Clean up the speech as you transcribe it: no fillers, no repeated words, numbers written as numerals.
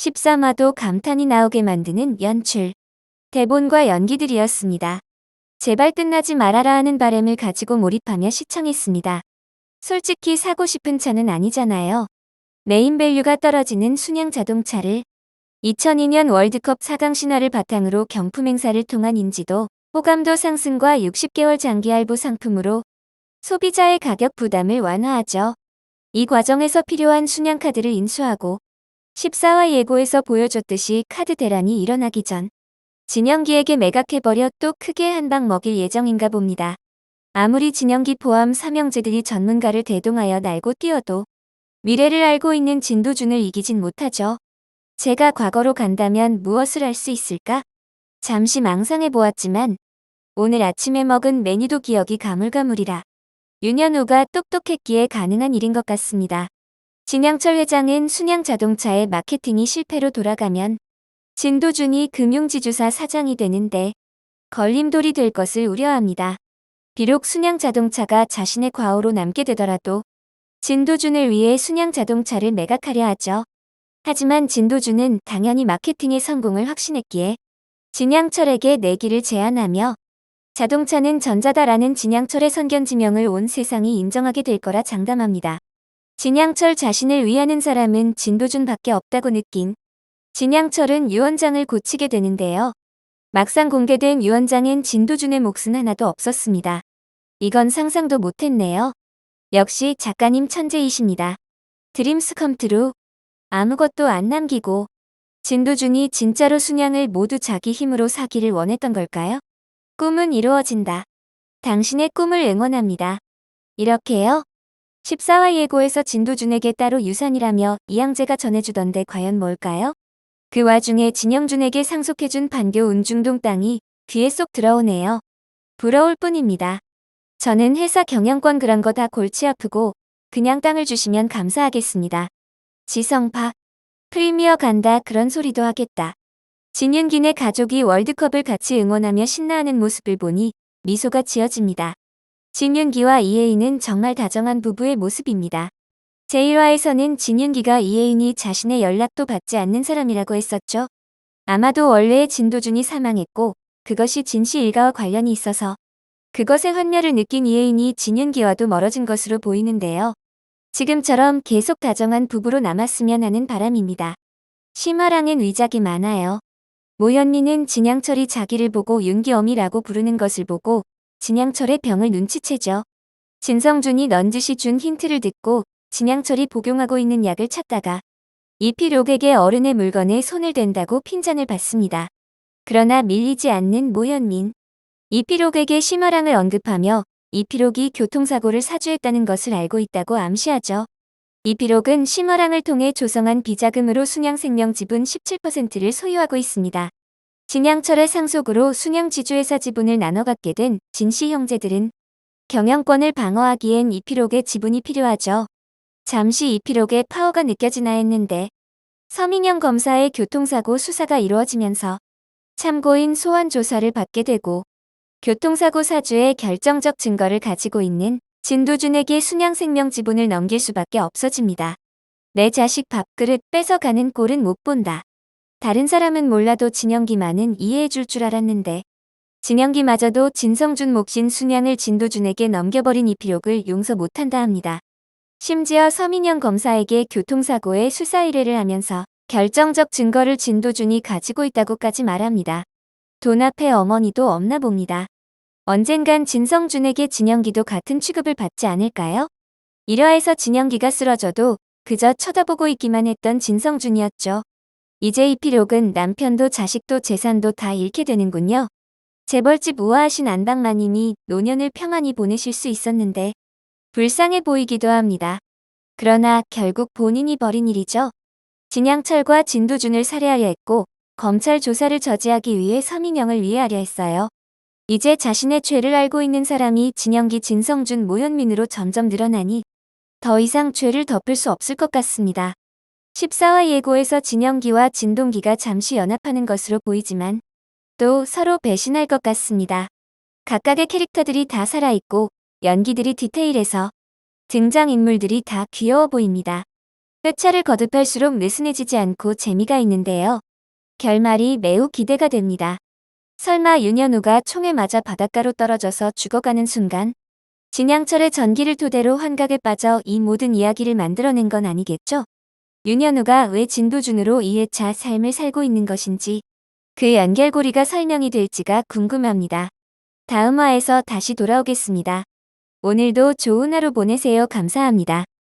13화도 감탄이 나오게 만드는 연출, 대본과 연기들이었습니다. 제발 끝나지 말아라 하는 바람을 가지고 몰입하며 시청했습니다. 솔직히 사고 싶은 차는 아니잖아요. 네임밸류가 떨어지는 순양 자동차를 2002년 월드컵 4강 신화를 바탕으로 경품 행사를 통한 인지도, 호감도 상승과 60개월 장기 할부 상품으로 소비자의 가격 부담을 완화하죠. 이 과정에서 필요한 순양카드를 인수하고 14화 예고에서 보여줬듯이 카드 대란이 일어나기 전 진영기에게 매각해버려 또 크게 한 방 먹일 예정인가 봅니다. 아무리 진영기 포함 삼형제들이 전문가를 대동하여 날고 뛰어도 미래를 알고 있는 진도준을 이기진 못하죠. 제가 과거로 간다면 무엇을 할 수 있을까? 잠시 망상해보았지만 오늘 아침에 먹은 메뉴도 기억이 가물가물이라 윤현우가 똑똑했기에 가능한 일인 것 같습니다. 진양철 회장은 순양 자동차의 마케팅이 실패로 돌아가면 진도준이 금융지주사 사장이 되는데 걸림돌이 될 것을 우려합니다. 비록 순양 자동차가 자신의 과오로 남게 되더라도 진도준을 위해 순양 자동차를 매각하려 하죠. 하지만 진도준은 당연히 마케팅의 성공을 확신했기에 진양철에게 내기를 제안하며 자동차는 전자다라는 진양철의 선견지명을 온 세상이 인정하게 될 거라 장담합니다. 진양철 자신을 위하는 사람은 진도준밖에 없다고 느낀 진양철은 유원장을 고치게 되는데요. 막상 공개된 유원장엔 진도준의 몫은 하나도 없었습니다. 이건 상상도 못했네요. 역시 작가님 천재이십니다. 드림스 컴트루. 아무것도 안 남기고 진도준이 진짜로 순양을 모두 자기 힘으로 사기를 원했던 걸까요? 꿈은 이루어진다. 당신의 꿈을 응원합니다. 이렇게요. 14화 예고에서 진도준에게 따로 유산이라며 이양재가 전해주던데 과연 뭘까요? 그 와중에 진영준에게 상속해준 반교 운중동 땅이 귀에 쏙 들어오네요. 부러울 뿐입니다. 저는 회사 경영권 그런 거 다 골치 아프고 그냥 땅을 주시면 감사하겠습니다. 지성파. 프리미어 간다 그런 소리도 하겠다. 진윤기네 가족이 월드컵을 같이 응원하며 신나하는 모습을 보니 미소가 지어집니다. 진윤기와 이혜인은 정말 다정한 부부의 모습입니다. 제1화에서는 진윤기가 이혜인이 자신의 연락도 받지 않는 사람이라고 했었죠. 아마도 원래의 진도준이 사망했고 그것이 진씨 일가와 관련이 있어서 그것에 환멸을 느낀 이혜인이 진윤기와도 멀어진 것으로 보이는데요. 지금처럼 계속 다정한 부부로 남았으면 하는 바람입니다. 심화랑엔 위작이 많아요. 모현미는 진양철이 자기를 보고 윤기엄이라고 부르는 것을 보고 진양철의 병을 눈치채죠. 진성준이 넌지시 준 힌트를 듣고 진양철이 복용하고 있는 약을 찾다가 이필옥에게 어른의 물건에 손을 댄다고 핀잔을 받습니다. 그러나 밀리지 않는 모현민. 이필옥에게 심화랑을 언급하며 이필옥이 교통사고를 사주했다는 것을 알고 있다고 암시하죠. 이필옥은 심화랑을 통해 조성한 비자금으로 순양생명 지분 17%를 소유하고 있습니다. 진양철의 상속으로 순양지주회사 지분을 나눠 갖게 된 진씨 형제들은 경영권을 방어하기엔 이필옥의 지분이 필요하죠. 잠시 이필옥의 파워가 느껴지나 했는데 서민영 검사의 교통사고 수사가 이루어지면서 참고인 소환 조사를 받게 되고 교통사고 사주의 결정적 증거를 가지고 있는 진도준에게 순양생명 지분을 넘길 수밖에 없어집니다. 내 자식 밥그릇 뺏어가는 꼴은 못 본다. 다른 사람은 몰라도 진영기만은 이해해줄 줄 알았는데 진영기마저도 진성준 몫인 순양을 진도준에게 넘겨버린 이필옥을 용서 못한다 합니다. 심지어 서민영 검사에게 교통사고의 수사 의뢰를 하면서 결정적 증거를 진도준이 가지고 있다고까지 말합니다. 돈 앞에 어머니도 없나 봅니다. 언젠간 진성준에게 진영기도 같은 취급을 받지 않을까요? 1화에서 진영기가 쓰러져도 그저 쳐다보고 있기만 했던 진성준이었죠. 이제 이필옥은 남편도 자식도 재산도 다 잃게 되는군요. 재벌집 우아하신 안방마님이 노년을 평안히 보내실 수 있었는데 불쌍해 보이기도 합니다. 그러나 결국 본인이 벌인 일이죠. 진양철과 진도준을 살해하려 했고 검찰 조사를 저지하기 위해 서민영을 위해하려 했어요. 이제 자신의 죄를 알고 있는 사람이 진영기, 진성준, 모현민으로 점점 늘어나니 더 이상 죄를 덮을 수 없을 것 같습니다. 14화 예고에서 진영기와 진동기가 잠시 연합하는 것으로 보이지만 또 서로 배신할 것 같습니다. 각각의 캐릭터들이 다 살아있고 연기들이 디테일해서 등장인물들이 다 귀여워 보입니다. 회차를 거듭할수록 느슨해지지 않고 재미가 있는데요. 결말이 매우 기대가 됩니다. 설마 윤현우가 총에 맞아 바닷가로 떨어져서 죽어가는 순간 진양철의 전기를 토대로 환각에 빠져 이 모든 이야기를 만들어낸 건 아니겠죠? 윤현우가 왜 진도준으로 2회차 삶을 살고 있는 것인지 그 연결고리가 설명이 될지가 궁금합니다. 다음 화에서 다시 돌아오겠습니다. 오늘도 좋은 하루 보내세요. 감사합니다.